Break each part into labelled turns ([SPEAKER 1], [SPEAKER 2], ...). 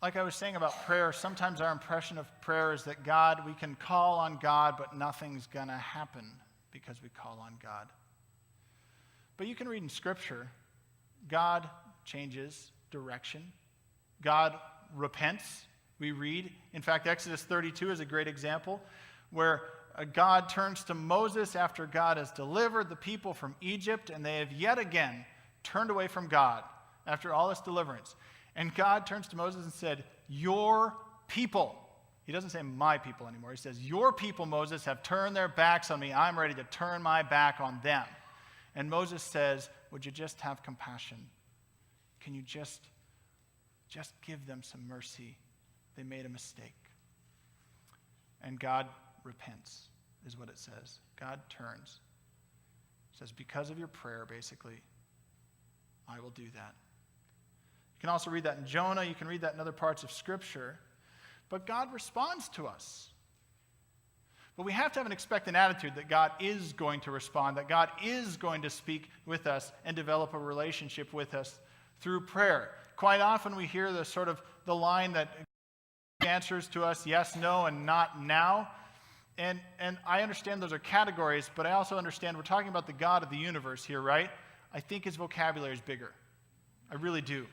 [SPEAKER 1] like I was saying about prayer, sometimes our impression of prayer is that we can call on God, but nothing's going to happen because we call on God. But you can read in Scripture, God changes direction. God repents. We read, in fact, Exodus 32 is a great example, where God turns to Moses after God has delivered the people from Egypt, and they have yet again turned away from God after all this deliverance. And God turns to Moses and said, your people. He doesn't say my people anymore. He says, your people, Moses, have turned their backs on me. I'm ready to turn my back on them. And Moses says, would you just have compassion? Can you just give them some mercy? They made a mistake. And God repents, is what it says. God turns. It says, because of your prayer, basically, I will do that. You can also read that in Jonah. You can read that in other parts of Scripture. But God responds to us. But we have to have an expectant attitude that God is going to respond, that God is going to speak with us and develop a relationship with us through prayer. Quite often we hear the line that answers to us yes, no, and not now. And I understand those are categories, but I also understand we're talking about the God of the universe here, right? I think his vocabulary is bigger. I really do.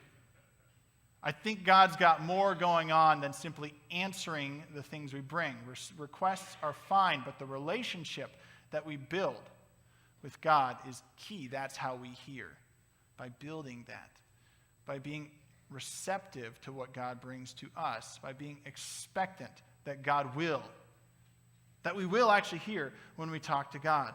[SPEAKER 1] I think God's got more going on than simply answering the things we bring. Requests are fine, but the relationship that we build with God is key. That's how we hear, by building that, by being receptive to what God brings to us, by being expectant that we will actually hear when we talk to God.